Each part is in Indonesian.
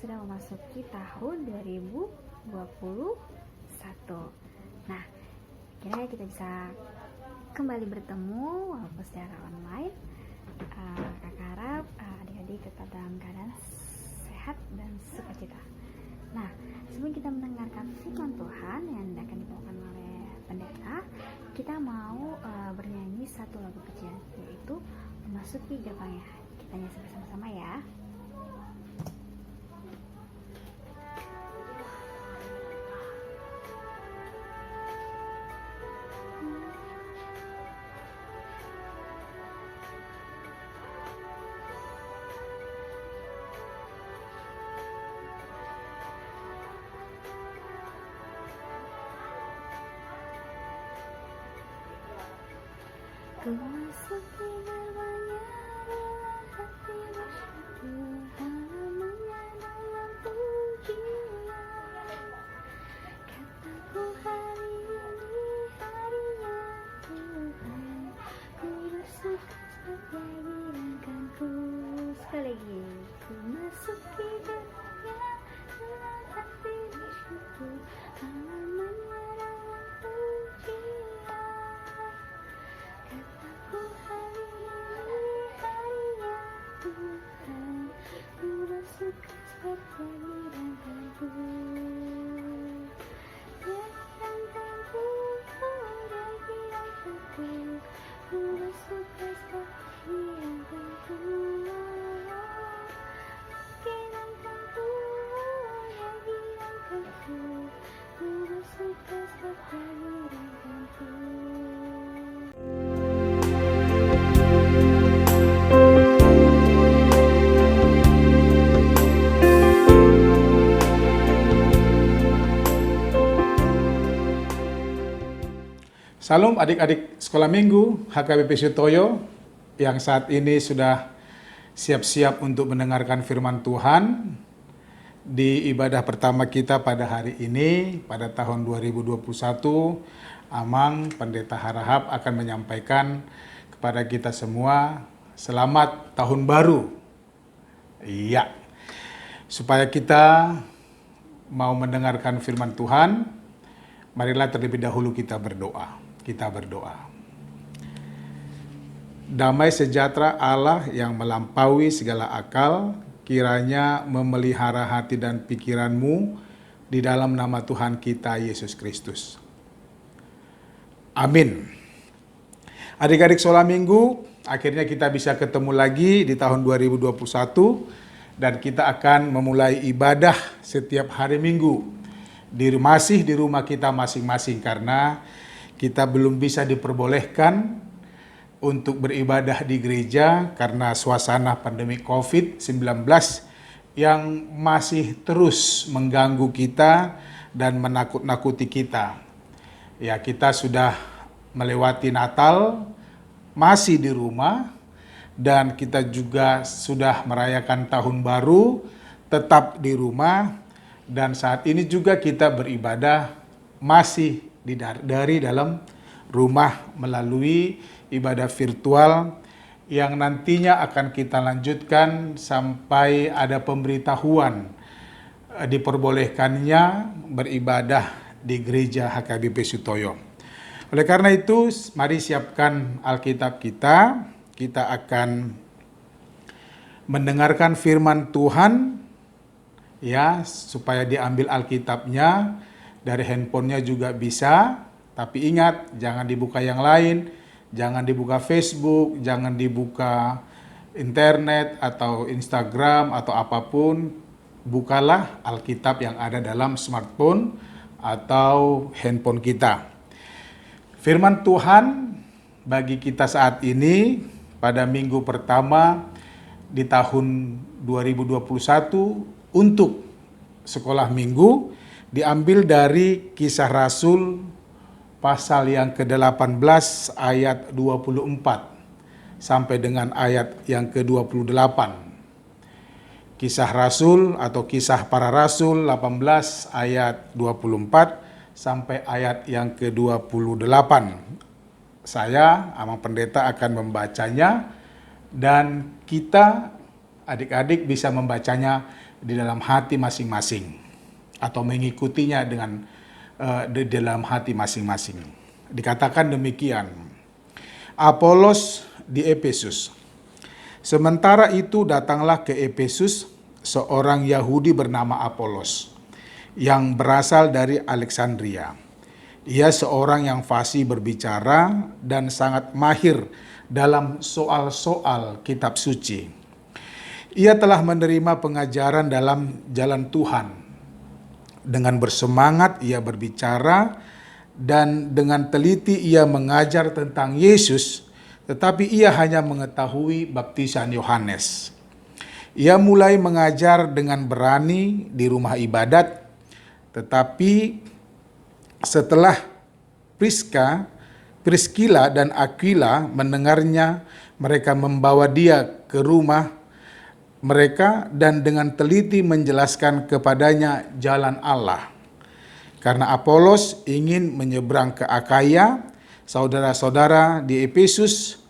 sudah memasuki tahun 2021. Nah, kira-kira kita bisa kembali bertemu walaupun secara online. Kakak harap adik-adik tetap dalam keadaan sehat dan sukacita. Nah, sebelum kita mendengarkan firman Tuhan yang akan dibawakan oleh pendeta, kita mau bernyanyi satu lagu kecil, yaitu Memasuki Gerbangnya. Kita nyanyi bersama-sama ya. Ku masuki gerbangnya dengan hati bersyukur, halamannya dalam pujian. Kataku hari ini harinya Tuhan, ku bersuka sebab dirangkanku. Sekali lagi, ku masuki gerbangnya dengan hati bersyukur, halamannya dalam pujian. Kataku hari ini harinya Tuhan, ku bersuka sebab dirangkanku. Dirangkanku, oh dirangkanku, ku bersuka sebab dirangkanku. Dirangkanku, oh dirangkanku, ku bersuka sebab dirangkanku. Salam adik-adik sekolah minggu HKBP Sutoyo yang saat ini sudah siap-siap untuk mendengarkan firman Tuhan di ibadah pertama kita pada hari ini, pada tahun 2021. Amang Pendeta Harahap akan menyampaikan kepada kita semua selamat tahun baru. Iya, supaya kita mau mendengarkan firman Tuhan, marilah terlebih dahulu kita berdoa. Damai sejahtera Allah yang melampaui segala akal, kiranya memelihara hati dan pikiranmu di dalam nama Tuhan kita Yesus Kristus. Amin. Adik-adik sekolah minggu, akhirnya kita bisa ketemu lagi di tahun 2021 dan kita akan memulai ibadah setiap hari Minggu. Masih di rumah kita masing-masing karena kita belum bisa diperbolehkan untuk beribadah di gereja karena suasana pandemi COVID-19 yang masih terus mengganggu kita dan menakut-nakuti kita. Ya, kita sudah melewati Natal, masih di rumah, dan kita juga sudah merayakan Tahun Baru, tetap di rumah, dan saat ini juga kita beribadah masih dari dalam rumah melalui ibadah virtual yang nantinya akan kita lanjutkan sampai ada pemberitahuan diperbolehkannya beribadah di gereja HKBP Sutoyo. Oleh karena itu, mari siapkan Alkitab kita. Kita akan mendengarkan firman Tuhan, ya, supaya diambil Alkitabnya. Dari handphonenya juga bisa, tapi ingat jangan dibuka yang lain, jangan dibuka Facebook, jangan dibuka internet atau Instagram atau apapun. Bukalah Alkitab yang ada dalam smartphone atau handphone kita. Firman Tuhan bagi kita saat ini pada minggu pertama di tahun 2021 untuk sekolah minggu diambil dari Kisah Rasul pasal yang ke-18 ayat 24 sampai dengan ayat yang ke-28. Kisah Rasul atau Kisah Para Rasul 18 ayat 24 sampai ayat yang ke-28. Saya, Amang Pendeta, akan membacanya dan kita adik-adik bisa membacanya di dalam hati masing-masing atau mengikutinya dengan di dalam hati masing-masing. Dikatakan demikian, Apolos di Efesus. Sementara itu datanglah ke Efesus seorang Yahudi bernama Apolos yang berasal dari Alexandria. Ia seorang yang fasih berbicara dan sangat mahir dalam soal-soal kitab suci. Ia telah menerima pengajaran dalam jalan Tuhan. Dengan bersemangat ia berbicara dan dengan teliti ia mengajar tentang Yesus, tetapi ia hanya mengetahui baptisan Yohanes. Ia mulai mengajar dengan berani di rumah ibadat, tetapi setelah Priskila dan Aquila mendengarnya, mereka membawa dia ke rumah mereka dan dengan teliti menjelaskan kepadanya jalan Allah. Karena Apolos ingin menyeberang ke Akaya, saudara-saudara di Efesus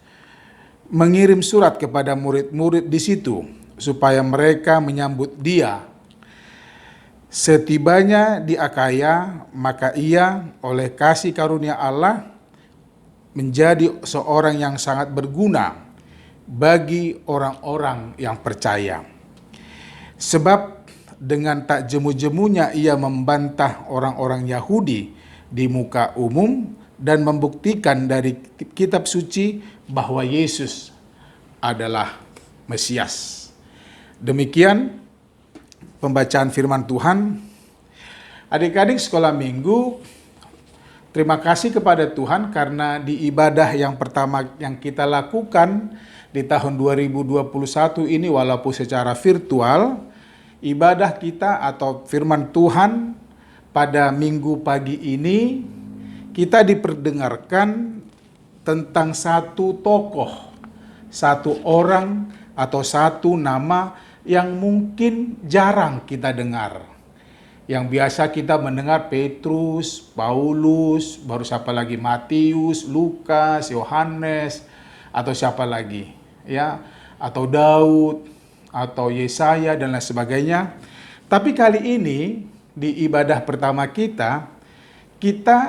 mengirim surat kepada murid-murid di situ supaya mereka menyambut dia. Setibanya di Akaya, maka ia oleh kasih karunia Allah menjadi seorang yang sangat berguna bagi orang-orang yang percaya. Sebab dengan tak jemu-jemunya ia membantah orang-orang Yahudi di muka umum dan membuktikan dari kitab suci bahwa Yesus adalah Mesias. Demikian pembacaan firman Tuhan. Adik-adik sekolah minggu, terima kasih kepada Tuhan karena di ibadah yang pertama yang kita lakukan di tahun 2021 ini walaupun secara virtual, ibadah kita atau firman Tuhan pada minggu pagi ini kita diperdengarkan tentang satu tokoh, satu orang atau satu nama yang mungkin jarang kita dengar. Yang biasa kita mendengar Petrus, Paulus, baru siapa lagi, Matius, Lukas, Yohanes, atau siapa lagi, ya, atau Daud, atau Yesaya dan lain sebagainya. Tapi kali ini di ibadah pertama kita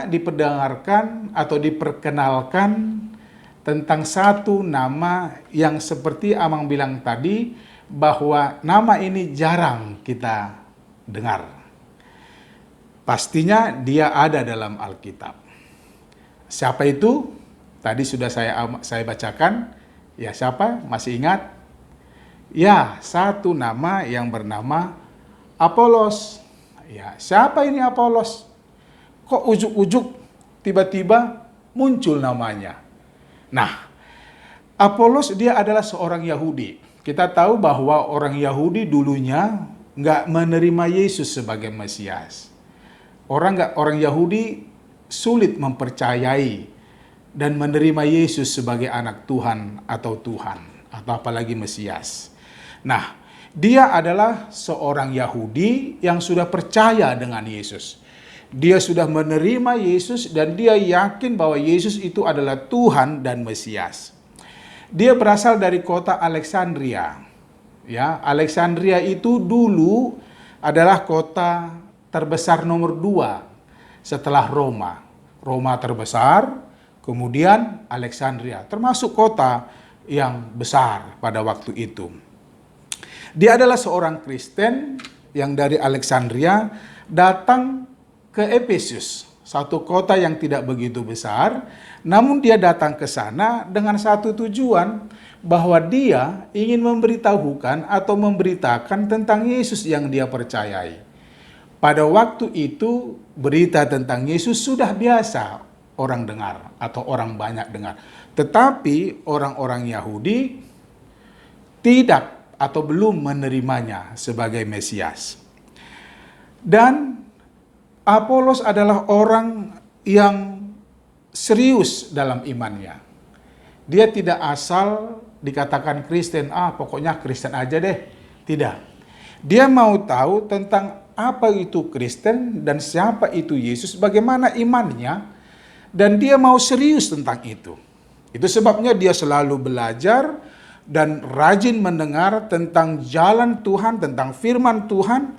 diperdengarkan atau diperkenalkan tentang satu nama yang seperti Amang bilang tadi, bahwa nama ini jarang kita dengar. Pastinya dia ada dalam Alkitab. Siapa itu? Tadi sudah saya bacakan. Ya, siapa? Masih ingat? Ya, satu nama yang bernama Apolos. Ya, siapa ini Apolos? Kok ujuk-ujuk tiba-tiba muncul namanya? Nah, Apolos dia adalah seorang Yahudi. Kita tahu bahwa orang Yahudi dulunya nggak menerima Yesus sebagai Mesias. Orang Yahudi sulit mempercayai dan menerima Yesus sebagai anak Tuhan atau Tuhan atau apalagi Mesias. Nah, dia adalah seorang Yahudi yang sudah percaya dengan Yesus. Dia sudah menerima Yesus dan dia yakin bahwa Yesus itu adalah Tuhan dan Mesias. Dia berasal dari kota Alexandria. Ya, Alexandria itu dulu adalah kota terbesar nomor 2 setelah Roma. Roma terbesar, kemudian Alexandria, termasuk kota yang besar pada waktu itu. Dia adalah seorang Kristen yang dari Alexandria datang ke Efesus, satu kota yang tidak begitu besar, namun dia datang ke sana dengan satu tujuan, bahwa dia ingin memberitahukan atau memberitakan tentang Yesus yang dia percayai. Pada waktu itu berita tentang Yesus sudah biasa orang dengar atau orang banyak dengar. Tetapi orang-orang Yahudi tidak atau belum menerimanya sebagai Mesias. Dan Apolos adalah orang yang serius dalam imannya. Dia tidak asal dikatakan Kristen, pokoknya Kristen aja deh. Tidak. Dia mau tahu tentang apa itu Kristen dan siapa itu Yesus, bagaimana imannya, dan dia mau serius tentang itu. Itu sebabnya dia selalu belajar, dan rajin mendengar tentang jalan Tuhan, tentang firman Tuhan,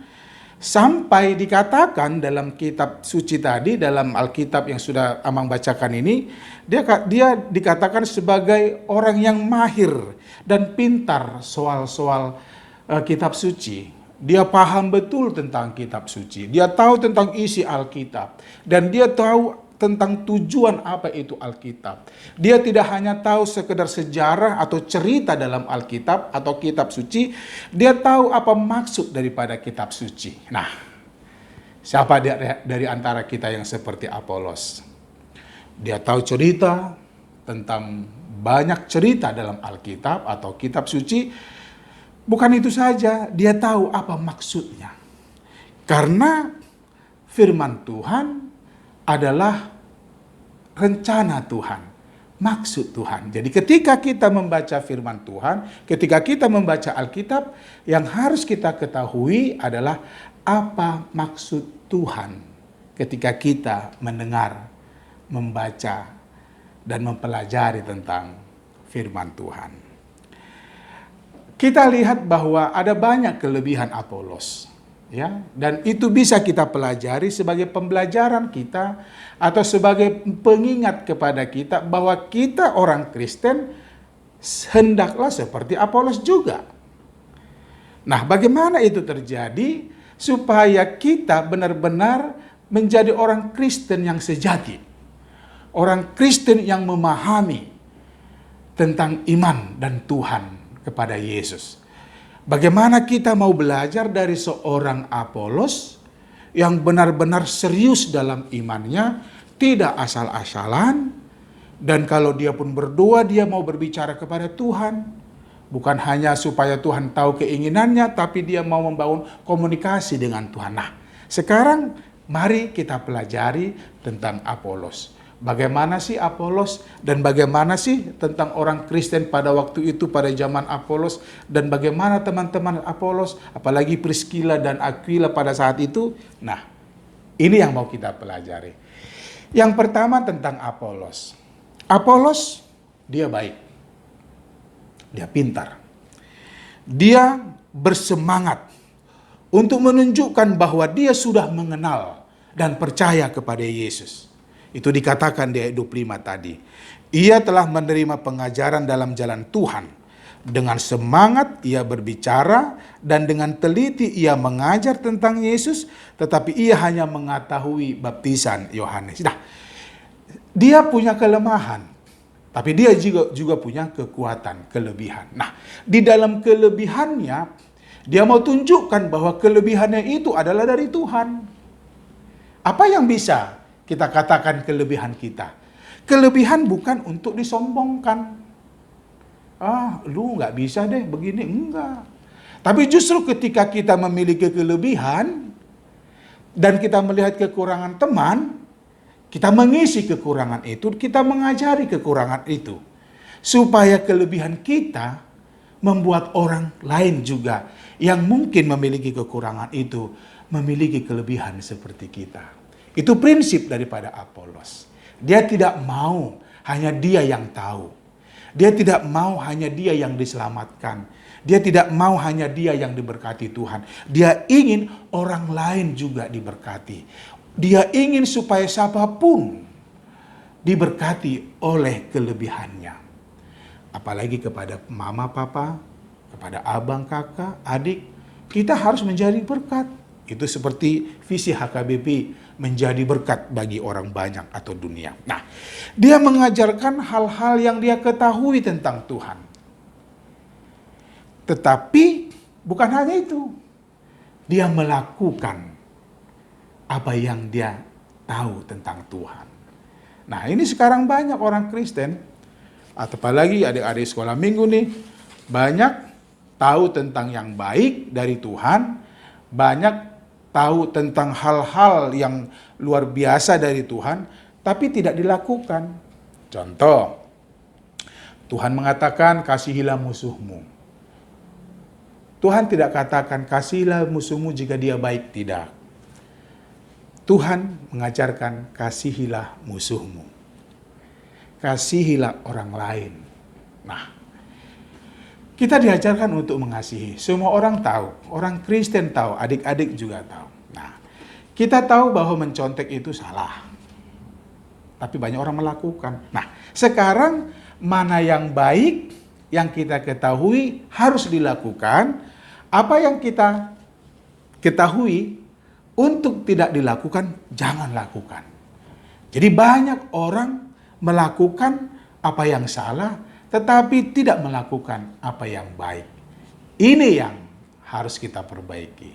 sampai dikatakan dalam kitab suci tadi, dalam Alkitab yang sudah Amang bacakan ini, dia dikatakan sebagai orang yang mahir dan pintar soal-soal kitab suci. Dia paham betul tentang kitab suci. Dia tahu tentang isi Alkitab. Dan dia tahu tentang tujuan apa itu Alkitab. Dia tidak hanya tahu sekedar sejarah atau cerita dalam Alkitab atau kitab suci, dia tahu apa maksud daripada kitab suci. Nah, siapa dari antara kita yang seperti Apolos? Dia tahu cerita tentang banyak cerita dalam Alkitab atau kitab suci. Bukan itu saja, dia tahu apa maksudnya. Karena firman Tuhan adalah rencana Tuhan, maksud Tuhan. Jadi ketika kita membaca firman Tuhan, ketika kita membaca Alkitab, yang harus kita ketahui adalah apa maksud Tuhan ketika kita mendengar, membaca, dan mempelajari tentang firman Tuhan. Kita lihat bahwa ada banyak kelebihan Apolos. Ya, dan itu bisa kita pelajari sebagai pembelajaran kita atau sebagai pengingat kepada kita bahwa kita orang Kristen hendaklah seperti Apolos juga. Nah, bagaimana itu terjadi supaya kita benar-benar menjadi orang Kristen yang sejati. Orang Kristen yang memahami tentang iman dan Tuhan kepada Yesus. Bagaimana kita mau belajar dari seorang Apolos yang benar-benar serius dalam imannya, tidak asal-asalan, dan kalau dia pun berdoa, dia mau berbicara kepada Tuhan. Bukan hanya supaya Tuhan tahu keinginannya, tapi dia mau membangun komunikasi dengan Tuhan. Nah, sekarang mari kita pelajari tentang Apolos. Bagaimana sih Apolos dan bagaimana sih tentang orang Kristen pada waktu itu, pada zaman Apolos, dan bagaimana teman-teman Apolos, apalagi Priscilla dan Aquila pada saat itu. Nah, ini yang mau kita pelajari. Yang pertama tentang Apolos. Apolos, dia baik. Dia pintar. Dia bersemangat untuk menunjukkan bahwa dia sudah mengenal dan percaya kepada Yesus. Itu dikatakan di ayat 25 tadi. Ia telah menerima pengajaran dalam jalan Tuhan. Dengan semangat ia berbicara dan dengan teliti ia mengajar tentang Yesus, tetapi ia hanya mengetahui baptisan Yohanes. Nah, dia punya kelemahan, tapi dia juga punya kekuatan, kelebihan. Nah, di dalam kelebihannya, dia mau tunjukkan bahwa kelebihannya itu adalah dari Tuhan. Apa yang bisa kita katakan kelebihan kita? Kelebihan bukan untuk disombongkan. Lu nggak bisa deh begini, enggak. Tapi justru ketika kita memiliki kelebihan dan kita melihat kekurangan teman, kita mengisi kekurangan itu, kita mengajari kekurangan itu. Supaya kelebihan kita membuat orang lain juga yang mungkin memiliki kekurangan itu, memiliki kelebihan seperti kita. Itu prinsip daripada Apolos. Dia tidak mau hanya dia yang tahu. Dia tidak mau hanya dia yang diselamatkan. Dia tidak mau hanya dia yang diberkati Tuhan. Dia ingin orang lain juga diberkati. Dia ingin supaya siapapun diberkati oleh kelebihannya. Apalagi kepada mama, papa, kepada abang, kakak, adik. Kita harus menjadi berkat. Itu seperti visi HKBP, menjadi berkat bagi orang banyak atau dunia. Nah, dia mengajarkan hal-hal yang dia ketahui tentang Tuhan. Tetapi bukan hanya itu. Dia melakukan apa yang dia tahu tentang Tuhan. Nah, ini sekarang banyak orang Kristen, atau apalagi adik-adik sekolah minggu nih, banyak tahu tentang yang baik dari Tuhan, banyak tahu tentang hal-hal yang luar biasa dari Tuhan, tapi tidak dilakukan. Contoh, Tuhan mengatakan kasihilah musuhmu. Tuhan tidak katakan kasihilah musuhmu jika dia baik, tidak. Tuhan mengajarkan kasihilah musuhmu. Kasihilah orang lain. Nah, Kita diajarkan untuk mengasihi. Semua orang tahu, orang Kristen tahu, adik-adik juga tahu. Nah, kita tahu bahwa mencontek itu salah. Tapi banyak orang melakukan. Nah, sekarang mana yang baik, yang kita ketahui harus dilakukan, apa yang kita ketahui untuk tidak dilakukan, jangan lakukan. Jadi banyak orang melakukan apa yang salah, tetapi tidak melakukan apa yang baik. Ini yang harus kita perbaiki.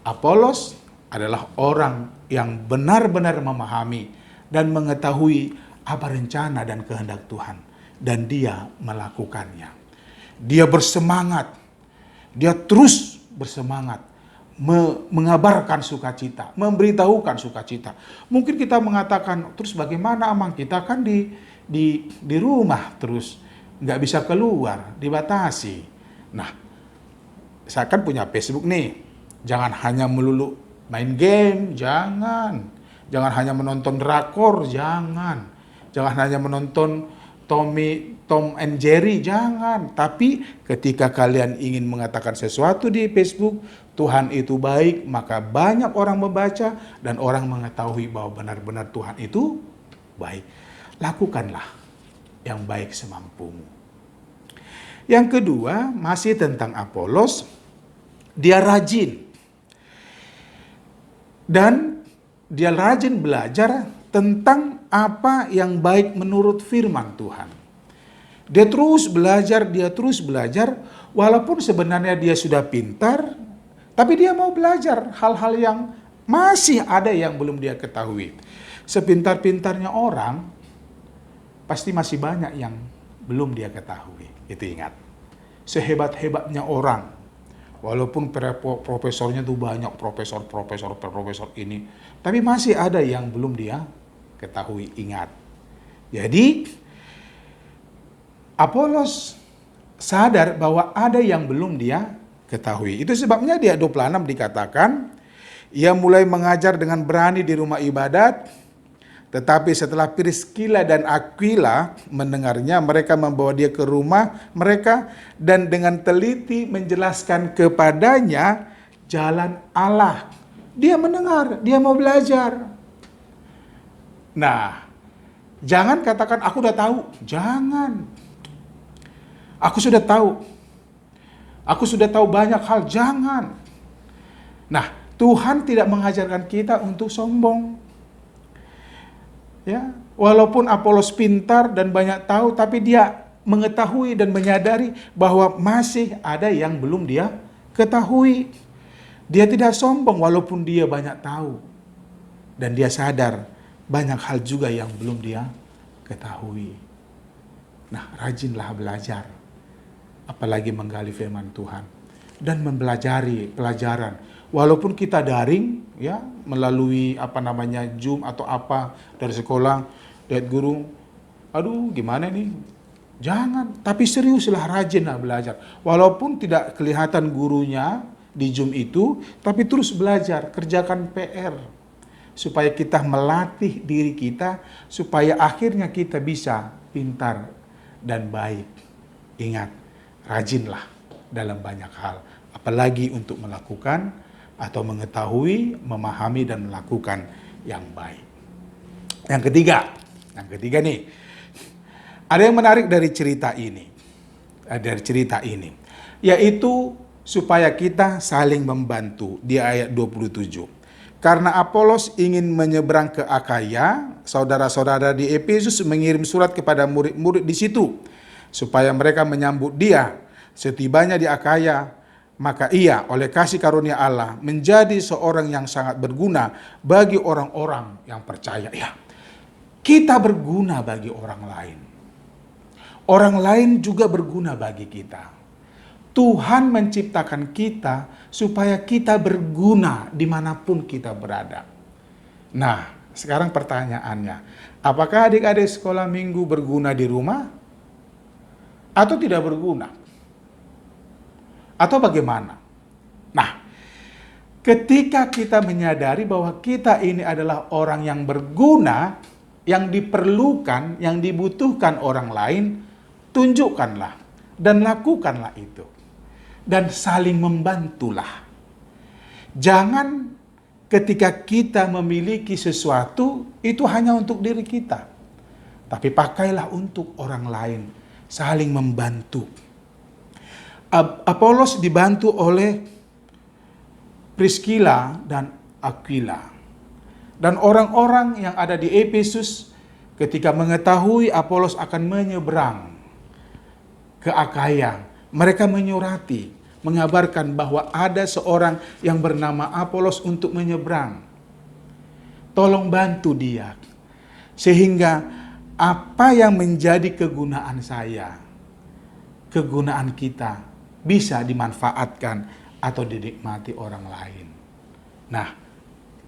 Apolos adalah orang yang benar-benar memahami dan mengetahui apa rencana dan kehendak Tuhan. Dan dia melakukannya. Dia bersemangat. Dia terus bersemangat. Mengabarkan sukacita. Memberitahukan sukacita. Mungkin kita mengatakan, terus bagaimana Amang? Kita kan di rumah terus. Nggak bisa keluar. Dibatasi. Nah, saya kan punya Facebook nih. Jangan hanya melulu main game. Jangan hanya menonton drakor. Jangan hanya menonton Tom and Jerry, jangan. Tapi ketika kalian ingin mengatakan sesuatu di Facebook, Tuhan itu baik, maka banyak orang membaca dan orang mengetahui bahwa benar-benar Tuhan itu baik. Lakukanlah yang baik semampumu. Yang kedua, masih tentang Apolos, dia rajin. Dan dia rajin belajar tentang apa yang baik menurut firman Tuhan. Dia terus belajar, walaupun sebenarnya dia sudah pintar, tapi dia mau belajar hal-hal yang masih ada yang belum dia ketahui. Sepintar-pintarnya orang, pasti masih banyak yang belum dia ketahui. Itu ingat. Sehebat-hebatnya orang, walaupun profesornya tuh banyak, profesor ini, tapi masih ada yang belum dia ketahui, ingat. Jadi Apolos sadar bahwa ada yang belum dia ketahui. Itu sebabnya di ayat 26 dikatakan, ia mulai mengajar dengan berani di rumah ibadat, tetapi setelah Priskila dan Aquila mendengarnya, mereka membawa dia ke rumah mereka dan dengan teliti menjelaskan kepadanya jalan Allah. Dia mendengar, dia mau belajar. Nah, jangan katakan aku udah tahu. Jangan. Aku sudah tahu. Aku sudah tahu banyak hal. Jangan. Nah, Tuhan tidak mengajarkan kita untuk sombong. Ya, walaupun Apolos pintar dan banyak tahu, tapi dia mengetahui dan menyadari bahwa masih ada yang belum dia ketahui. Dia tidak sombong walaupun dia banyak tahu. Dan dia sadar banyak hal juga yang belum dia ketahui. Nah, rajinlah belajar. Apalagi menggali firman Tuhan. Dan mempelajari pelajaran. Walaupun kita daring, ya, melalui Zoom atau apa dari sekolah, lihat guru, aduh gimana nih? Jangan, tapi seriuslah, rajinlah belajar. Walaupun tidak kelihatan gurunya di Zoom itu, tapi terus belajar, kerjakan PR. Supaya kita melatih diri kita, supaya akhirnya kita bisa pintar dan baik. Ingat, rajinlah dalam banyak hal. Apalagi untuk melakukan atau mengetahui, memahami dan melakukan yang baik. Yang ketiga nih, ada yang menarik dari cerita ini. Yaitu supaya kita saling membantu di ayat 27. Karena Apolos ingin menyeberang ke Akaya, saudara-saudara di Efesus mengirim surat kepada murid-murid di situ, supaya mereka menyambut dia. Setibanya di Akaya, maka ia oleh kasih karunia Allah menjadi seorang yang sangat berguna bagi orang-orang yang percaya. Ya, kita berguna bagi orang lain. Orang lain juga berguna bagi kita. Tuhan menciptakan kita supaya kita berguna dimanapun kita berada. Nah, sekarang pertanyaannya, apakah adik-adik sekolah minggu berguna di rumah? Atau tidak berguna? Atau bagaimana? Nah, ketika kita menyadari bahwa kita ini adalah orang yang berguna, yang diperlukan, yang dibutuhkan orang lain, tunjukkanlah dan lakukanlah itu. Dan saling membantulah. Jangan ketika kita memiliki sesuatu, itu hanya untuk diri kita. Tapi pakailah untuk orang lain. Saling membantu. Apolos dibantu oleh Priscilla dan Aquila. Dan orang-orang yang ada di Efesus ketika mengetahui Apolos akan menyeberang ke Akaya, mereka menyurati, mengabarkan bahwa ada seorang yang bernama Apolos untuk menyeberang. Tolong bantu dia. Sehingga apa yang menjadi kegunaan saya, kegunaan kita, bisa dimanfaatkan atau dinikmati orang lain. Nah,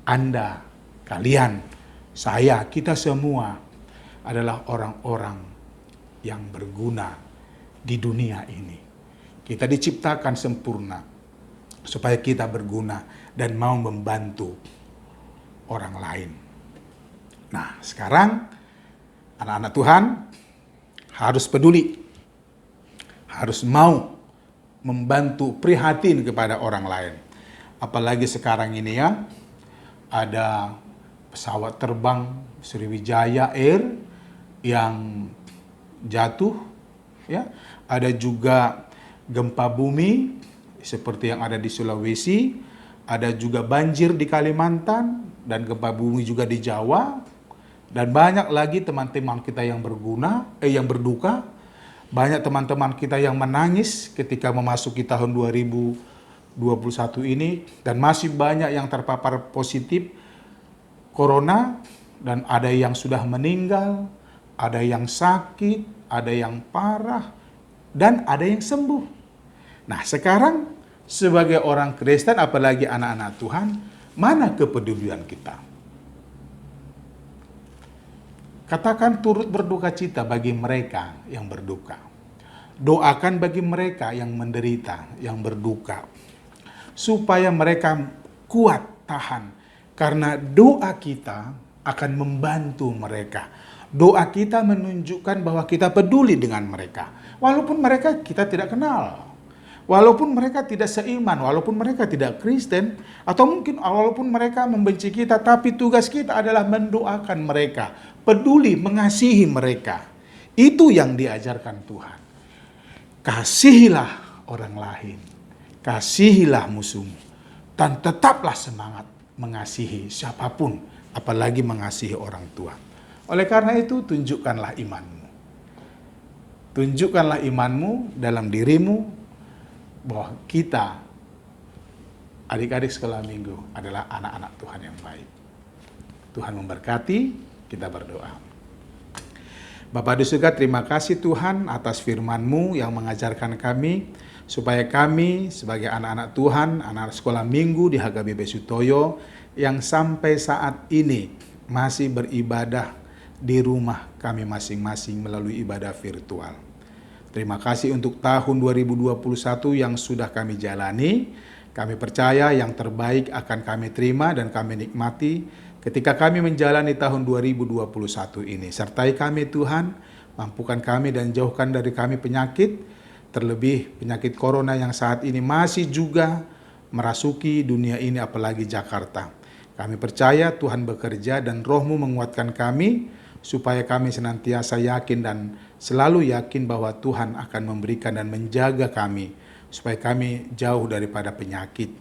Anda, kalian, saya, kita semua adalah orang-orang yang berguna di dunia ini. Kita diciptakan sempurna supaya kita berguna dan mau membantu orang lain. Nah, sekarang anak-anak Tuhan harus peduli, harus mau membantu, prihatin kepada orang lain. Apalagi sekarang ini ya, ada pesawat terbang Sriwijaya Air yang jatuh, ya. Ada juga gempa bumi seperti yang ada di Sulawesi, ada juga banjir di Kalimantan dan gempa bumi juga di Jawa, dan banyak lagi teman-teman kita yang yang berduka. Banyak teman-teman kita yang menangis ketika memasuki tahun 2021 ini, dan masih banyak yang terpapar positif corona, dan ada yang sudah meninggal, ada yang sakit, ada yang parah, dan ada yang sembuh. Nah, sekarang sebagai orang Kristen, apalagi anak-anak Tuhan, mana kepedulian kita? Katakan turut berduka cita bagi mereka yang berduka. Doakan bagi mereka yang menderita, yang berduka. Supaya mereka kuat, tahan. Karena doa kita akan membantu mereka. Doa kita menunjukkan bahwa kita peduli dengan mereka. Walaupun mereka kita tidak kenal. Walaupun mereka tidak seiman, walaupun mereka tidak Kristen, atau mungkin walaupun mereka membenci kita, tapi tugas kita adalah mendoakan mereka, peduli, mengasihi mereka. Itu yang diajarkan Tuhan. Kasihilah orang lain, kasihilah musuhmu, dan tetaplah semangat mengasihi siapapun, apalagi mengasihi orang tua. Oleh karena itu, tunjukkanlah imanmu. Tunjukkanlah imanmu dalam dirimu, bahwa kita, adik-adik sekolah minggu, adalah anak-anak Tuhan yang baik. Tuhan memberkati, kita berdoa. Bapa di surga, terima kasih Tuhan atas firman-Mu yang mengajarkan kami, supaya kami sebagai anak-anak Tuhan, anak sekolah minggu di HKBP Sutoyo, yang sampai saat ini masih beribadah di rumah kami masing-masing melalui ibadah virtual. Terima kasih untuk tahun 2021 yang sudah kami jalani. Kami percaya yang terbaik akan kami terima dan kami nikmati ketika kami menjalani tahun 2021 ini. Sertai kami Tuhan, mampukan kami dan jauhkan dari kami penyakit, terlebih penyakit corona yang saat ini masih juga merasuki dunia ini, apalagi Jakarta. Kami percaya Tuhan bekerja dan Roh-Mu menguatkan kami, supaya kami senantiasa yakin dan selalu yakin bahwa Tuhan akan memberikan dan menjaga kami, supaya kami jauh daripada penyakit.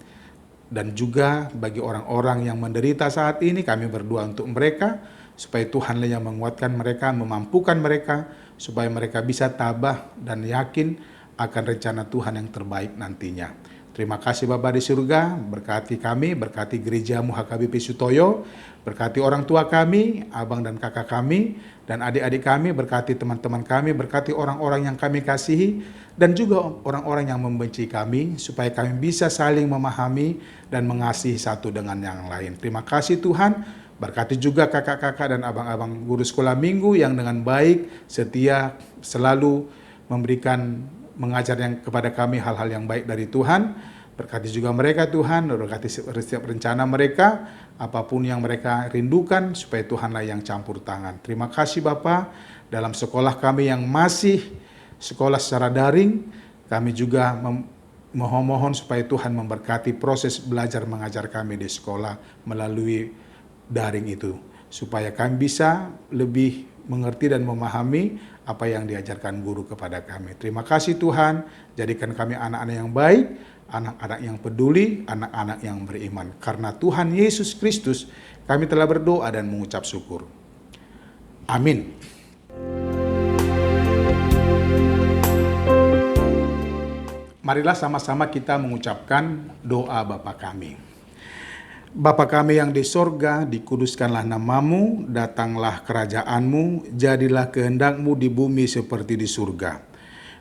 Dan juga bagi orang-orang yang menderita saat ini, kami berdoa untuk mereka, supaya Tuhanlah yang menguatkan mereka, memampukan mereka, supaya mereka bisa tabah dan yakin akan rencana Tuhan yang terbaik nantinya. Terima kasih Bapa di surga, berkati kami, berkati gerejamu HKBP Sutoyo, berkati orang tua kami, abang dan kakak kami, dan adik-adik kami, berkati teman-teman kami, berkati orang-orang yang kami kasihi, dan juga orang-orang yang membenci kami, supaya kami bisa saling memahami dan mengasihi satu dengan yang lain. Terima kasih Tuhan, berkati juga kakak-kakak dan abang-abang guru sekolah minggu yang dengan baik, setia, selalu mengajar yang kepada kami hal-hal yang baik dari Tuhan. Berkati juga mereka Tuhan, berkati setiap rencana mereka, apapun yang mereka rindukan, supaya Tuhanlah yang campur tangan. Terima kasih Bapa, dalam sekolah kami yang masih sekolah secara daring, kami juga mohon supaya Tuhan memberkati proses belajar mengajar kami di sekolah melalui daring itu, supaya kami bisa lebih mengerti dan memahami apa yang diajarkan guru kepada kami. Terima kasih Tuhan, jadikan kami anak-anak yang baik, anak-anak yang peduli, anak-anak yang beriman. Karena Tuhan Yesus Kristus, kami telah berdoa dan mengucap syukur. Amin. Marilah sama-sama kita mengucapkan doa Bapa kami. Bapa kami yang di sorga, dikuduskanlah namamu, datanglah kerajaanmu, jadilah kehendakmu di bumi seperti di surga.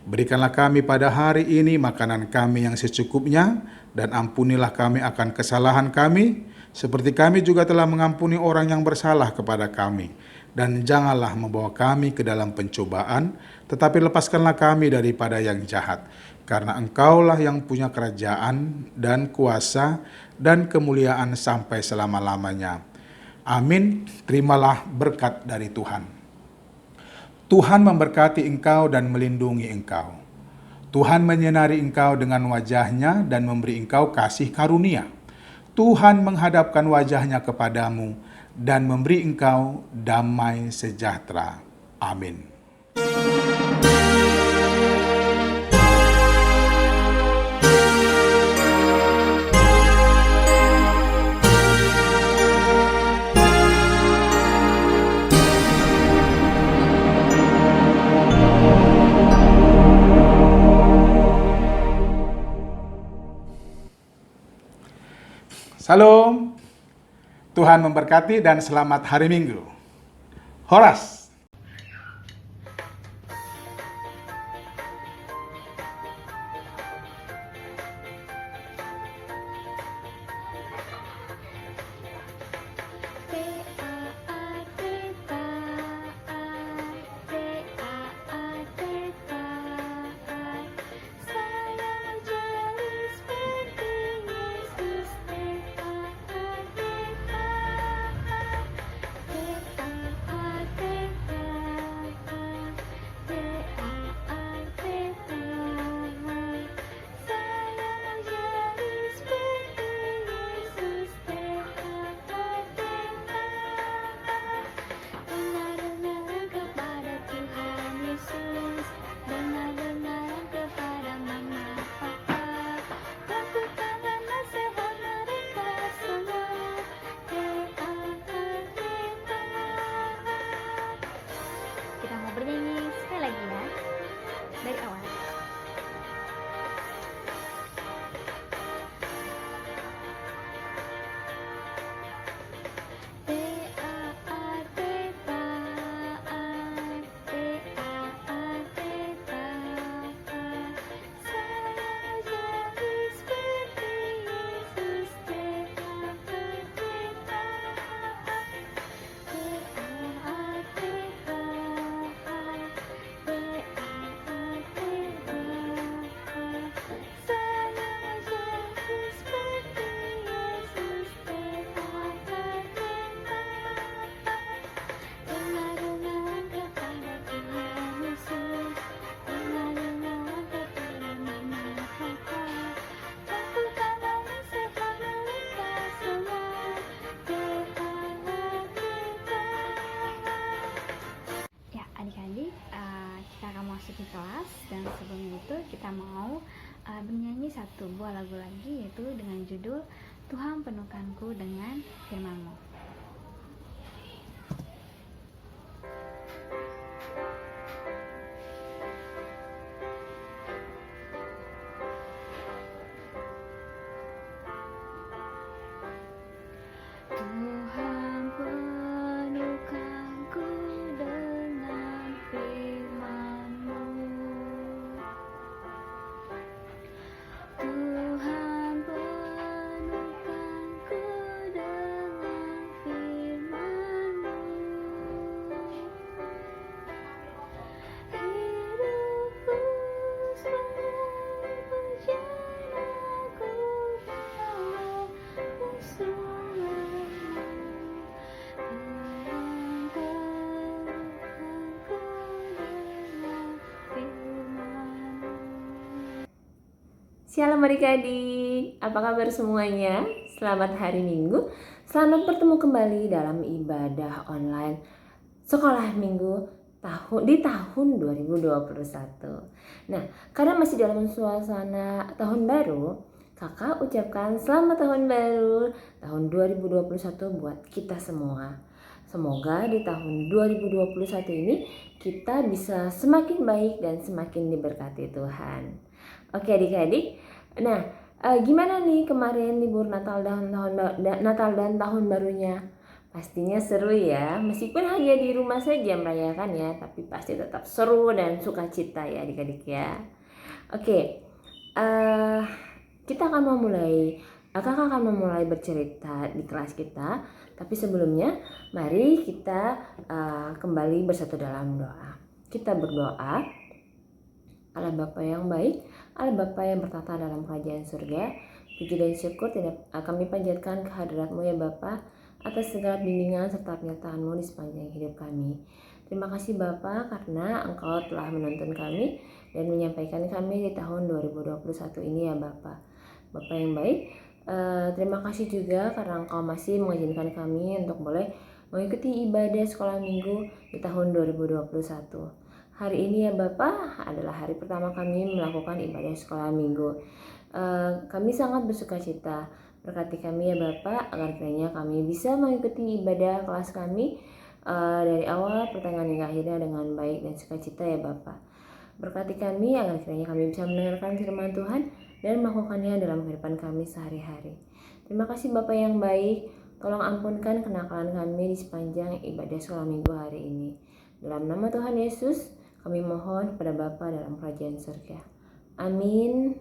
Berikanlah kami pada hari ini makanan kami yang secukupnya, dan ampunilah kami akan kesalahan kami, seperti kami juga telah mengampuni orang yang bersalah kepada kami. Dan janganlah membawa kami ke dalam pencobaan, tetapi lepaskanlah kami daripada yang jahat. Karena Engkaulah yang punya kerajaan dan kuasa dan kemuliaan sampai selama-lamanya. Amin. Terimalah berkat dari Tuhan. Tuhan memberkati engkau dan melindungi engkau. Tuhan menyinari engkau dengan wajah-Nya dan memberi engkau kasih karunia. Tuhan menghadapkan wajah-Nya kepadamu dan memberi engkau damai sejahtera. Amin. Salam, Tuhan memberkati dan selamat hari Minggu. Horas. Kita mau bernyanyi sekali lagi ya, dari awal. Kita akan masuk ke kelas, dan sebelum itu kita mau bernyanyi satu buah lagu lagi, yaitu dengan judul Tuhan Penuhkanku dengan Firman-Mu. Tuhan penuhkanku dengan firman-Mu. Tuhan penuhkanku dengan Shalom adik-adik, apa kabar semuanya? Selamat hari Minggu, selamat bertemu kembali dalam ibadah online Sekolah Minggu di tahun 2021. Nah, karena masih dalam suasana tahun baru, kakak ucapkan selamat tahun baru tahun 2021 buat kita semua. Semoga di tahun 2021 ini kita bisa semakin baik dan semakin diberkati Tuhan. Oke adik-adik, nah gimana nih kemarin libur Natal dan tahun barunya? Pastinya seru ya, meskipun hanya di rumah saja merayakan ya, tapi pasti tetap seru dan sukacita ya adik-adik ya. Oke, kita akan kakak akan memulai bercerita di kelas kita. Tapi sebelumnya, mari kita kembali bersatu dalam doa. Kita berdoa. Allah Bapa yang baik, Allah Bapa yang bertata dalam kerajaan surga, puji dan syukur kami panjatkan kehadirat-Mu ya Bapa, atas segala bimbingan serta penyertaan-Mu di sepanjang hidup kami. Terima kasih Bapa karena Engkau telah menuntun kami dan menyampaikan kami di tahun 2021 ini ya Bapa. Bapa yang baik, terima kasih juga karena Engkau masih mengizinkan kami untuk boleh mengikuti ibadah sekolah minggu di tahun 2021. Hari ini ya Bapak adalah hari pertama kami melakukan ibadah sekolah minggu. Kami sangat bersuka cita. Berkati kami ya Bapak agar kiranya kami bisa mengikuti ibadah kelas kami dari awal pertengahan hingga akhirnya dengan baik dan sukacita ya Bapak. Berkati kami agar kiranya kami bisa mendengarkan firman Tuhan dan melakukannya dalam kehidupan kami sehari-hari. Terima kasih Bapak yang baik. Tolong ampunkan kenakalan kami di sepanjang ibadah sekolah minggu hari ini. Dalam nama Tuhan Yesus, kami mohon kepada Bapa dalam kerajaan surga. Amin.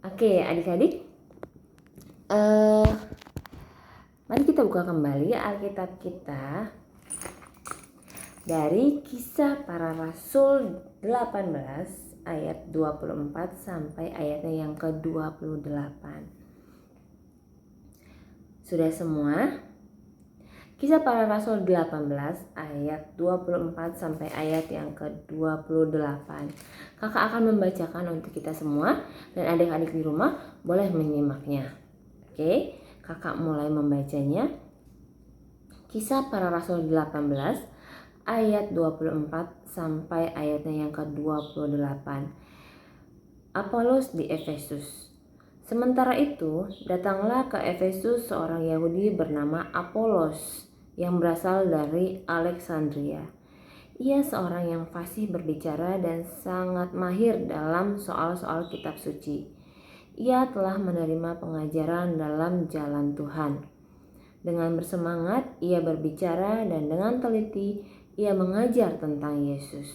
Oke, adik-adik. Mari kita buka kembali Alkitab kita dari Kisah Para Rasul 18 ayat 24 sampai ayatnya yang ke-28. Sudah semua? Kisah Para Rasul 18 ayat 24 sampai ayat yang ke-28. Kakak akan membacakan untuk kita semua dan adik-adik di rumah boleh menyimaknya. Oke, kakak mulai membacanya. Kisah Para Rasul 18 ayat 24 sampai ayatnya yang ke-28. Apolos di Efesus. Sementara itu, datanglah ke Efesus seorang Yahudi bernama Apolos yang berasal dari Alexandria. Ia seorang yang fasih berbicara dan sangat mahir dalam soal-soal kitab suci. Ia telah menerima pengajaran dalam jalan Tuhan. Dengan bersemangat, ia berbicara dan dengan teliti, ia mengajar tentang Yesus.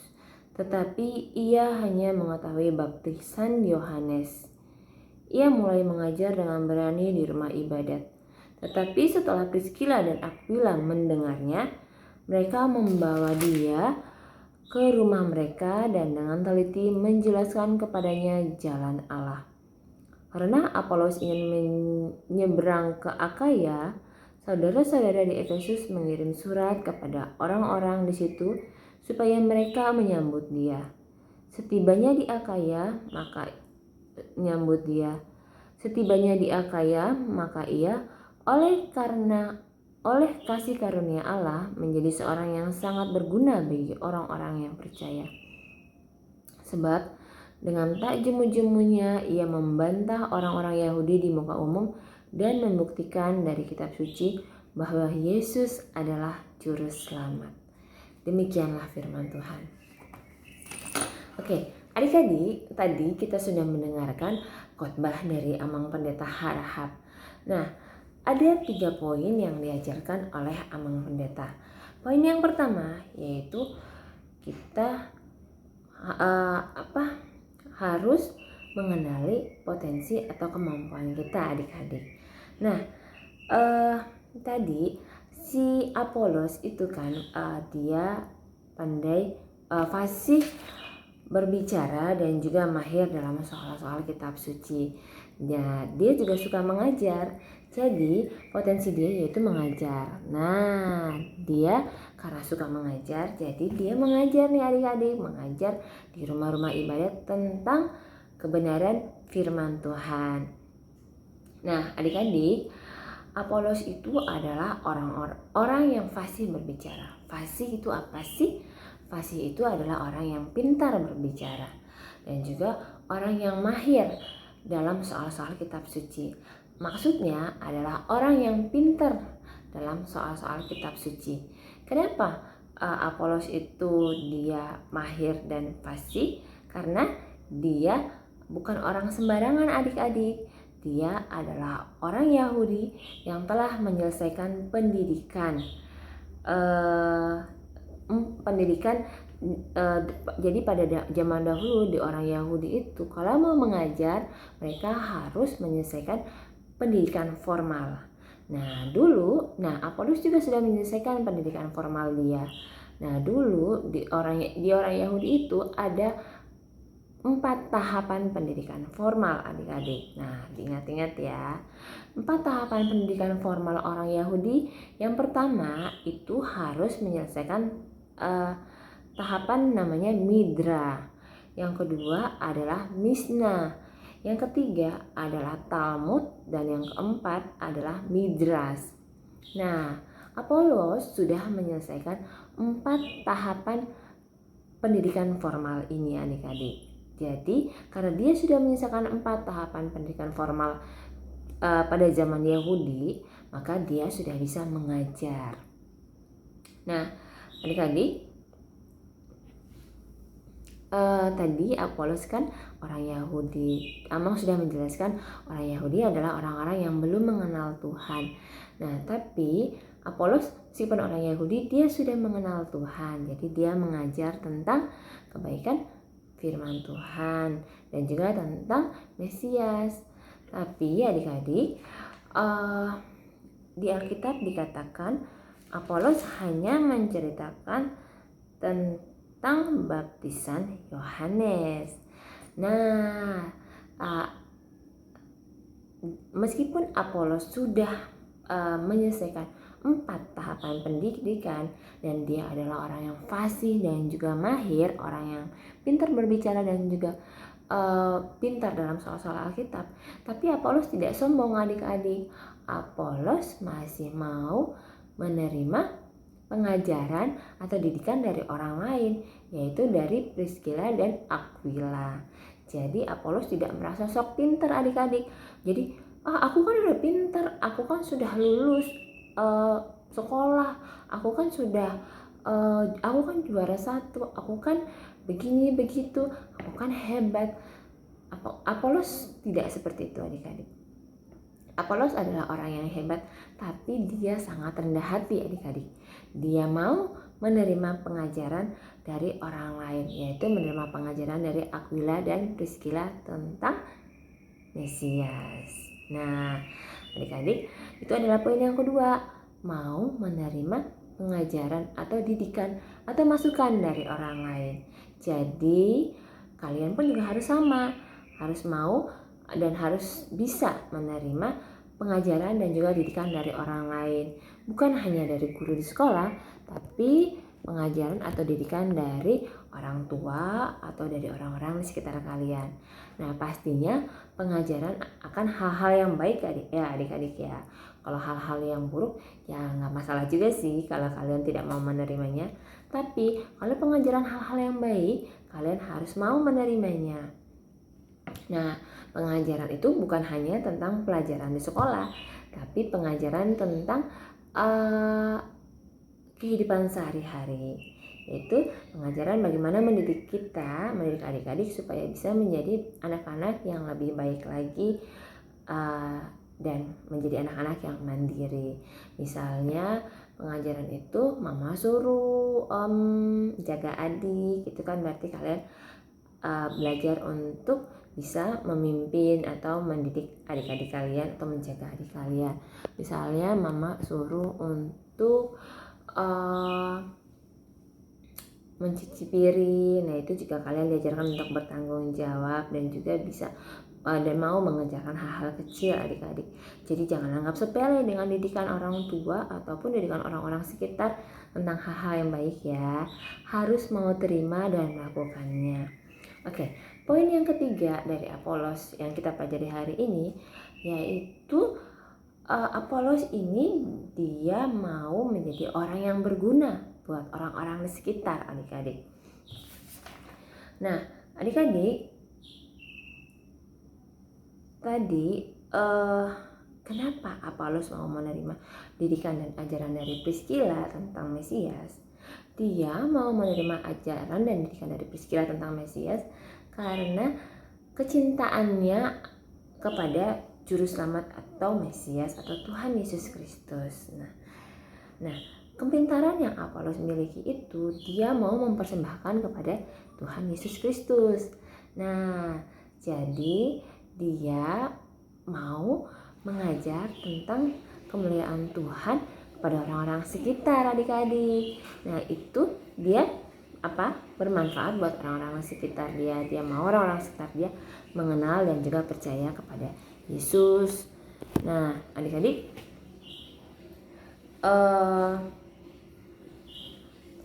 Tetapi ia hanya mengetahui baptisan Yohanes. Ia mulai mengajar dengan berani di rumah ibadat. Tetapi setelah Priskila dan Aquila mendengarnya, mereka membawa dia ke rumah mereka dan dengan teliti menjelaskan kepadanya jalan Allah. Karena Apolos ingin menyeberang ke Akaya, saudara-saudara di Efesus mengirim surat kepada orang-orang di situ supaya mereka menyambut dia. Setibanya di Akaya, maka ia oleh kasih karunia Allah menjadi seorang yang sangat berguna bagi orang-orang yang percaya. Sebab dengan tak jemu-jemunya ia membantah orang-orang Yahudi di muka umum dan membuktikan dari kitab suci bahwa Yesus adalah juru selamat. Demikianlah firman Tuhan. Oke, adik-adik, tadi kita sudah mendengarkan khotbah dari Amang Pendeta Harahap. Nah, ada 3 poin yang diajarkan oleh Amang Pendeta. Poin yang pertama yaitu kita harus mengenali potensi atau kemampuan kita adik-adik. Nah, tadi si Apolos itu kan dia pandai fasih berbicara dan juga mahir dalam soal-soal kitab suci. Ya, dia juga suka mengajar. Jadi potensi dia yaitu mengajar. Nah, dia karena suka mengajar, jadi dia mengajar nih adik-adik, mengajar di rumah-rumah ibadat tentang kebenaran firman Tuhan. Nah, adik-adik, Apolos itu adalah orang yang fasih berbicara. Fasih itu apa sih? Fasih itu adalah orang yang pintar berbicara dan juga orang yang mahir dalam soal-soal kitab suci. Maksudnya adalah orang yang pintar dalam soal-soal kitab suci. Kenapa Apolos itu dia mahir dan fasih? Karena dia bukan orang sembarangan adik-adik. Dia adalah orang Yahudi yang telah menyelesaikan pendidikan. Jadi pada zaman dahulu di orang Yahudi itu kalau mau mengajar mereka harus menyelesaikan pendidikan formal. Nah Apolos juga sudah menyelesaikan pendidikan formal dia. Nah dulu di orang Yahudi itu ada 4 tahapan pendidikan formal adik-adik. Nah diingat-ingat ya, 4 tahapan pendidikan formal orang Yahudi. Yang pertama itu harus menyelesaikan tahapan namanya Midra. Yang kedua adalah Mishnah. Yang ketiga adalah Talmud. Dan yang keempat adalah Midras. Nah Apolos sudah menyelesaikan 4 tahapan pendidikan formal ini adik-adik. Jadi karena dia sudah menyelesaikan 4 tahapan pendidikan formal pada zaman Yahudi, maka dia sudah bisa mengajar. Nah adik-adik, tadi Apolos kan orang Yahudi. Amang sudah menjelaskan orang Yahudi adalah orang-orang yang belum mengenal Tuhan. Nah tapi Apolos meskipun orang Yahudi, dia sudah mengenal Tuhan. Jadi dia mengajar tentang kebaikan firman Tuhan dan juga tentang Mesias. Tapi adik-adik, di Alkitab dikatakan Apolos hanya menceritakan tentang baptisan Yohanes. Nah, meskipun Apolos sudah menyelesaikan 4 tahapan pendidikan dan dia adalah orang yang fasih dan juga mahir, orang yang pintar berbicara dan juga pintar dalam soal-soal Alkitab, tapi Apolos tidak sombong adik-adik. Apolos masih mau menerima pengajaran atau didikan dari orang lain, yaitu dari Priscilla dan Aquila. Jadi Apolos tidak merasa sok pintar adik-adik. Jadi aku kan udah pintar, aku kan sudah lulus sekolah, aku kan sudah aku kan juara 1, aku kan begini begitu, aku kan hebat. Apolos tidak seperti itu adik-adik. Apolos adalah orang yang hebat, tapi dia sangat rendah hati adik-adik. Dia mau menerima pengajaran dari orang lain, yaitu menerima pengajaran dari Aquila dan Priscilla tentang Mesias. Nah adik-adik, itu adalah poin yang kedua, mau menerima pengajaran atau didikan atau masukan dari orang lain. Jadi kalian pun juga harus sama, harus mau dan harus bisa menerima pengajaran dan juga didikan dari orang lain. Bukan hanya dari guru di sekolah, tapi pengajaran atau didikan dari orang tua atau dari orang-orang di sekitar kalian. Nah pastinya pengajaran akan hal-hal yang baik adik-adik ya. Kalau hal-hal yang buruk ya nggak masalah juga sih kalau kalian tidak mau menerimanya. Tapi kalau pengajaran hal-hal yang baik, kalian harus mau menerimanya. Nah pengajaran itu bukan hanya tentang pelajaran di sekolah, tapi pengajaran tentang kehidupan sehari-hari, yaitu pengajaran bagaimana mendidik adik-adik supaya bisa menjadi anak-anak yang lebih baik lagi dan menjadi anak-anak yang mandiri. Misalnya pengajaran itu mama suruh jaga adik, itu kan berarti kalian belajar untuk bisa memimpin atau mendidik adik-adik kalian atau menjaga adik kalian. Misalnya mama suruh untuk mencuci piring, nah itu juga kalian diajarkan untuk bertanggung jawab dan juga bisa dan mau mengerjakan hal-hal kecil adik-adik. Jadi jangan anggap sepele dengan didikan orang tua ataupun didikan orang-orang sekitar tentang hal-hal yang baik ya. Harus mau terima dan melakukannya. Oke, Poin yang ketiga dari Apolos yang kita pelajari hari ini yaitu Apolos ini dia mau menjadi orang yang berguna buat orang-orang di sekitar adik-adik. Nah, adik-adik, tadi kenapa Apolos mau menerima didikan dan ajaran dari Priscilla tentang Mesias? Dia mau menerima ajaran dan didikan dari Priscilla tentang Mesias karena kecintaannya kepada Juru Selamat atau Mesias atau Tuhan Yesus Kristus. Nah, kepintaran yang Apolos miliki itu dia mau mempersembahkan kepada Tuhan Yesus Kristus. Nah, jadi dia mau mengajar tentang kemuliaan Tuhan kepada orang-orang sekitar adik-adik. Nah, itu dia bermanfaat buat orang-orang sekitar dia. Dia mau orang-orang sekitar dia mengenal dan juga percaya kepada Yesus. Nah, adik-adik,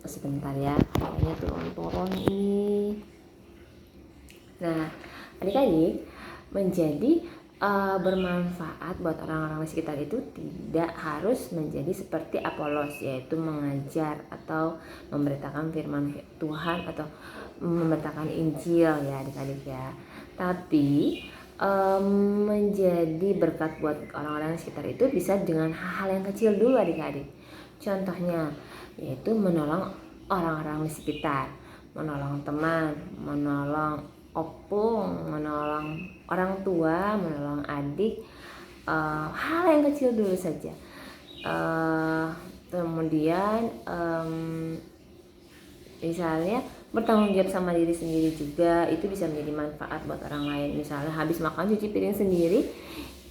sebentar ya, kayaknya turun ini. Nah, adik-adik, menjadi bermanfaat buat orang-orang di sekitar itu tidak harus menjadi seperti Apolos, yaitu mengajar atau memberitakan firman Tuhan atau memberitakan Injil ya adik-adik ya. Tapi menjadi berkat buat orang-orang di sekitar itu bisa dengan hal-hal yang kecil dulu adik-adik. Contohnya yaitu menolong orang-orang di sekitar, menolong teman, menolong opung, menolong orang tua, menolong adik, hal yang kecil dulu saja. Kemudian misalnya bertanggung jawab sama diri sendiri juga, itu bisa menjadi manfaat buat orang lain. Misalnya habis makan cuci piring sendiri,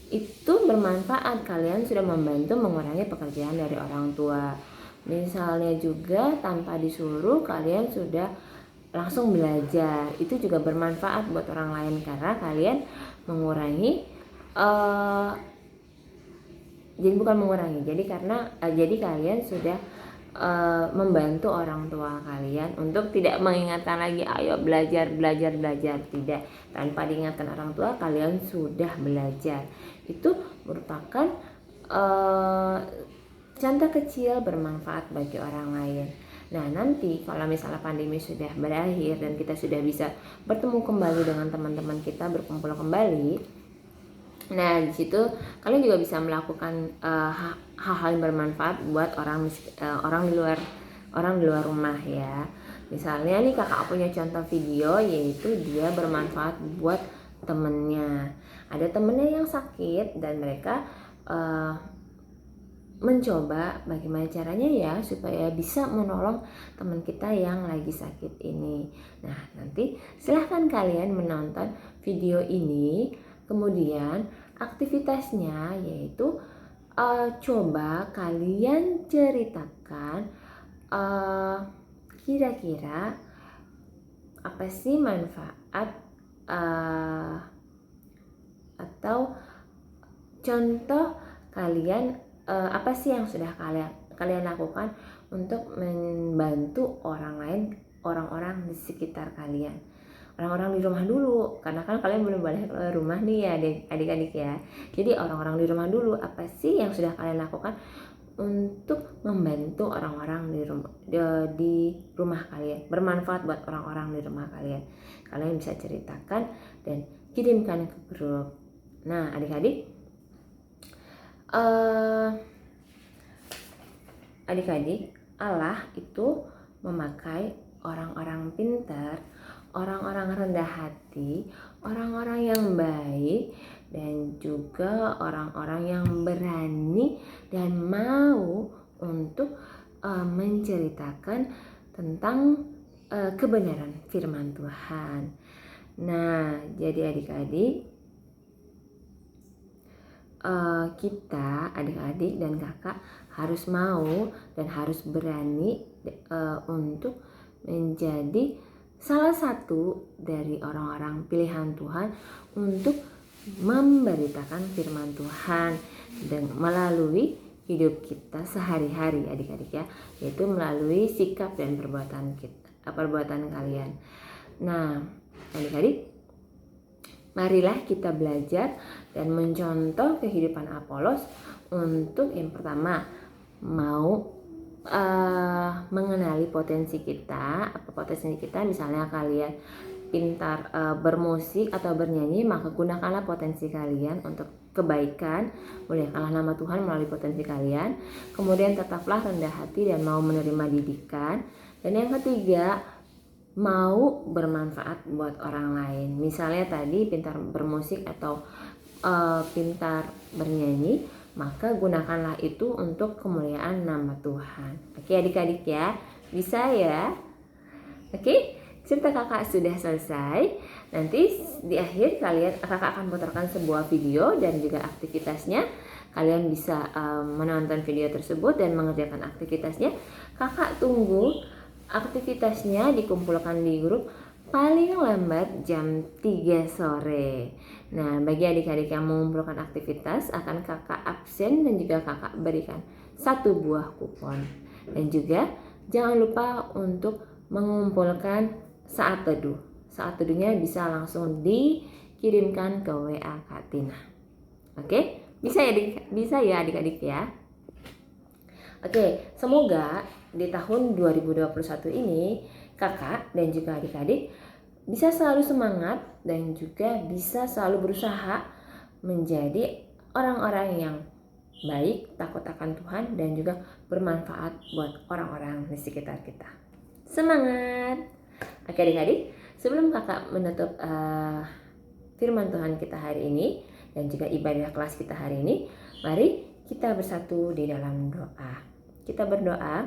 itu bermanfaat, kalian sudah membantu mengurangi pekerjaan dari orang tua. Misalnya juga tanpa disuruh kalian sudah langsung belajar, itu juga bermanfaat buat orang lain karena kalian mengurangi jadi kalian sudah membantu orang tua kalian untuk tidak mengingatkan lagi ayo belajar. Tidak, tanpa diingatkan orang tua kalian sudah belajar. Itu merupakan contoh kecil bermanfaat bagi orang lain. Nah, nanti kalau misalnya pandemi sudah berakhir dan kita sudah bisa bertemu kembali dengan teman-teman kita, berkumpul kembali, nah di situ kalian juga bisa melakukan hal-hal yang bermanfaat buat orang di luar rumah ya. Misalnya nih kakak punya contoh video, yaitu dia bermanfaat buat temennya. Ada temennya yang sakit dan mereka mencoba bagaimana caranya ya supaya bisa menolong teman kita yang lagi sakit ini. Nah, nanti silahkan kalian menonton video ini. Kemudian aktivitasnya yaitu coba kalian ceritakan kira-kira apa sih manfaat atau contoh kalian, apa sih yang sudah kalian lakukan untuk membantu orang lain, orang-orang di sekitar kalian, orang-orang di rumah dulu, karena kan kalian belum boleh keluar rumah nih ya adik-adik ya. Jadi orang-orang di rumah dulu, apa sih yang sudah kalian lakukan untuk membantu orang-orang di rumah kalian, bermanfaat buat orang-orang di rumah kalian. Kalian bisa ceritakan dan kirimkan ke grup. Nah adik-adik, Allah itu memakai orang-orang pintar, orang-orang rendah hati, orang-orang yang baik, dan juga orang-orang yang berani dan mau untuk menceritakan tentang kebenaran firman Tuhan. Nah, jadi adik-adik, kita adik-adik dan kakak harus mau dan harus berani untuk menjadi salah satu dari orang-orang pilihan Tuhan untuk memberitakan firman Tuhan dan melalui hidup kita sehari-hari adik-adik ya, yaitu melalui sikap dan perbuatan kalian. Nah adik-adik, Marilah kita belajar dan mencontoh kehidupan Apolos untuk yang pertama mau mengenali potensi kita. Apa potensi kita? Misalnya kalian pintar bermusik atau bernyanyi, maka gunakanlah potensi kalian untuk kebaikan, muliakanlah nama Tuhan melalui potensi kalian. Kemudian tetaplah rendah hati dan mau menerima didikan. Dan yang ketiga, mau bermanfaat buat orang lain. Misalnya tadi pintar bermusik atau pintar bernyanyi, maka gunakanlah itu untuk kemuliaan nama Tuhan. Oke adik-adik ya, bisa ya? Oke, cerita kakak sudah selesai. Nanti di akhir kakak akan putarkan sebuah video dan juga aktivitasnya. Kalian bisa menonton video tersebut dan mengerjakan aktivitasnya. Kakak tunggu aktivitasnya dikumpulkan di grup paling lambat jam 3 sore. Nah, bagi adik-adik yang mengumpulkan aktivitas akan kakak absen dan juga kakak berikan 1 buah kupon. Dan juga jangan lupa untuk mengumpulkan saat teduh. Saat teduhnya bisa langsung dikirimkan ke WA Kak Tina. Oke? Bisa ya adik-adik ya? Oke, semoga di tahun 2021 ini kakak dan juga adik-adik bisa selalu semangat dan juga bisa selalu berusaha menjadi orang-orang yang baik, takut akan Tuhan dan juga bermanfaat buat orang-orang di sekitar kita. Semangat! Oke adik-adik, sebelum kakak menutup firman Tuhan kita hari ini dan juga ibadah kelas kita hari ini, mari kita bersatu di dalam doa. Kita berdoa,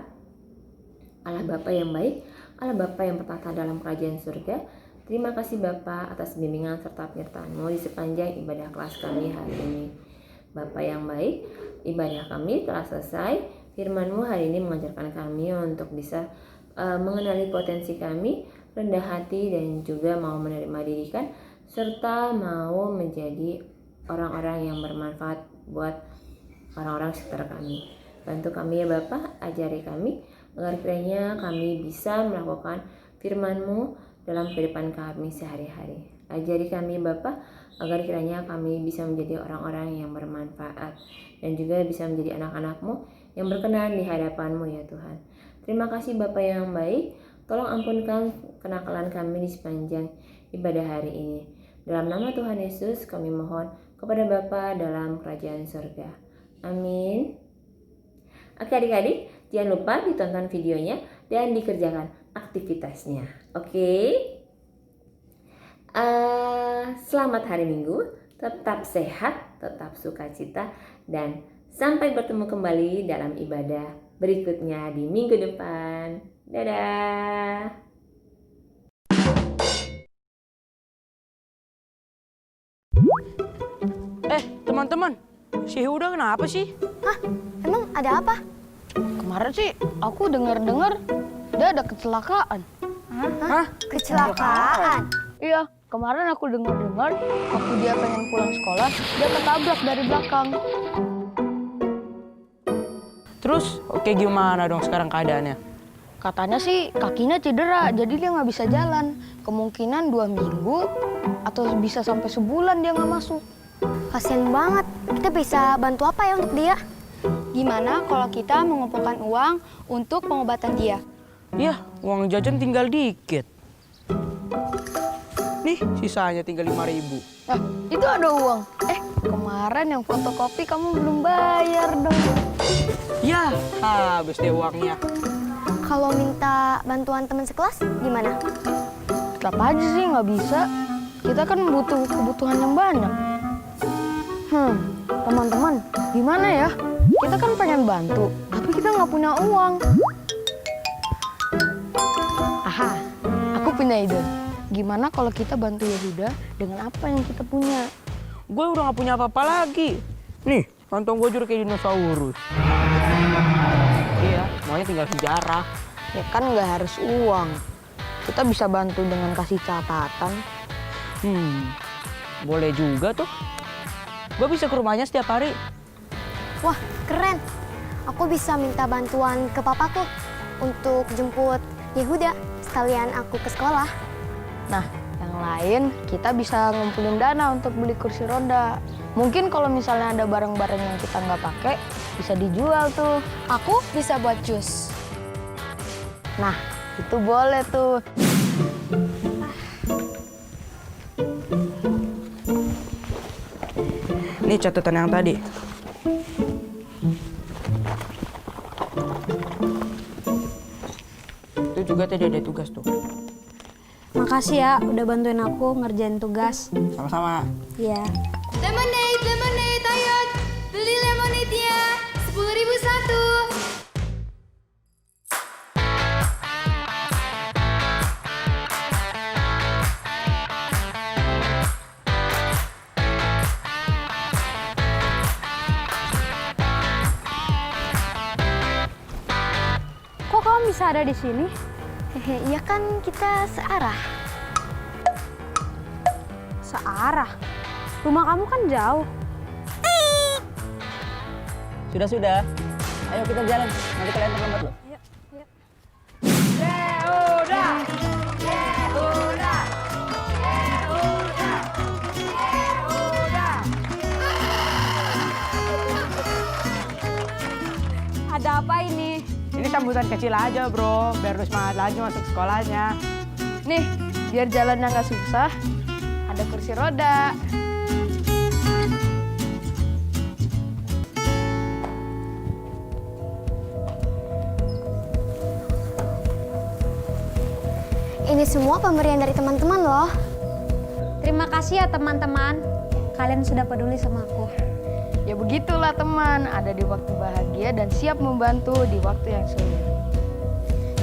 Allah Bapa yang baik, Allah Bapa yang bertata dalam kerajaan surga, terima kasih Bapa atas bimbingan serta penyertaan-Mu di sepanjang ibadah kelas kami hari ini. Bapa yang baik, ibadah kami telah selesai. Firman-Mu hari ini mengajarkan kami untuk bisa mengenali potensi kami, rendah hati dan juga mau menerima didikan, serta mau menjadi orang-orang yang bermanfaat buat orang-orang sekitar kami. Bantu kami ya Bapa, ajari kami agar kiranya kami bisa melakukan firman-Mu dalam kehidupan kami sehari-hari. Ajari kami Bapa agar kiranya kami bisa menjadi orang-orang yang bermanfaat dan juga bisa menjadi anak-anak-Mu yang berkenan di hadapan-Mu ya Tuhan. Terima kasih Bapa yang baik, tolong ampunkan kenakalan kami di sepanjang ibadah hari ini. Dalam nama Tuhan Yesus kami mohon kepada Bapa dalam kerajaan surga. Amin. Oke adik-adik, jangan lupa ditonton videonya dan dikerjakan aktivitasnya. Oke? Selamat hari Minggu, tetap sehat, tetap sukacita, dan sampai bertemu kembali dalam ibadah berikutnya di minggu depan. Dadah! Teman-teman, si Huda kenapa sih? Hah? Emang ada apa? Kemarin sih aku dengar-dengar dia ada kecelakaan. Hah? Kecelakaan? Iya, kemarin aku dengar-dengar waktu dia pengen pulang sekolah, dia ketabrak dari belakang. Terus, oke gimana dong sekarang keadaannya? Katanya sih kakinya cedera, jadi dia nggak bisa jalan. Kemungkinan 2 minggu atau bisa sampai sebulan dia nggak masuk. Kasian banget. Kita bisa bantu apa ya untuk dia? Gimana kalau kita mengumpulkan uang untuk pengobatan dia? Ya, uang jajan tinggal dikit. Nih, sisanya tinggal 5.000. Nah, itu ada uang. Kemarin yang fotokopi kamu belum bayar dong. Ya, habis deh uangnya. Kalau minta bantuan teman sekelas, gimana? Tetap aja sih nggak bisa. Kita kan butuh kebutuhan yang banyak. Teman-teman, gimana ya? Kita kan pengen bantu, tapi kita nggak punya uang. Aha, aku punya ide. Gimana kalau kita bantu Yehuda dengan apa yang kita punya? Gue udah gak punya apa-apa lagi. Nih, kantong gue juga kayak dinosaurus. Iya, maunya tinggal sejarah. Ya kan nggak harus uang. Kita bisa bantu dengan kasih catatan. Boleh juga tuh. Gue bisa ke rumahnya setiap hari. Wah, keren. Aku bisa minta bantuan ke papaku untuk jemput Yehuda sekalian aku ke sekolah. Nah, yang lain, kita bisa ngumpulin dana untuk beli kursi roda. Mungkin kalau misalnya ada barang-barang yang kita nggak pakai, bisa dijual tuh. Aku bisa buat jus. Nah, itu boleh tuh. Ini catatan yang tadi. Itu juga tadi ada tugas tuh. Makasih ya udah bantuin aku ngerjain tugas. Sama-sama. Iya. Lemonade, lemonade, ayo beli lemonade-nya. 10.000 satu. Kok kamu bisa ada di sini? Hehe, iya kan kita searah. Searah. Rumah kamu kan jauh. Sudah. Ayo kita jalan. Nanti kalian terlambat loh. Ada apa ini? Ini sambutan kecil aja bro, biar lu semangat lagi masuk sekolahnya. Nih, biar jalannya nggak susah, ada kursi roda. Ini semua pemberian dari teman-teman loh. Terima kasih ya teman-teman. Kalian sudah peduli sama aku. Ya begitulah teman, ada di waktu bahagia dan siap membantu di waktu yang sulit.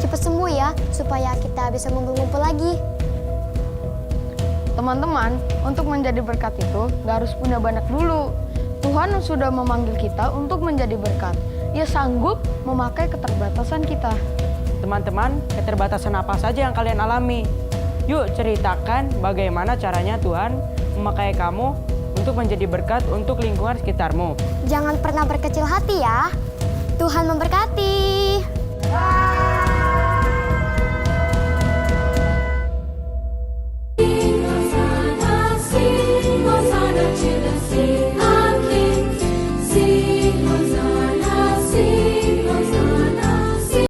Cepat sembuh ya, supaya kita bisa ngumpul-ngumpul lagi. Teman-teman, untuk menjadi berkat itu nggak harus punya banyak dulu. Tuhan sudah memanggil kita untuk menjadi berkat. Ia sanggup memakai keterbatasan kita. Teman-teman, keterbatasan apa saja yang kalian alami? Yuk ceritakan bagaimana caranya Tuhan memakai kamu untuk menjadi berkat untuk lingkungan sekitarmu. Jangan pernah berkecil hati ya. Tuhan memberkati.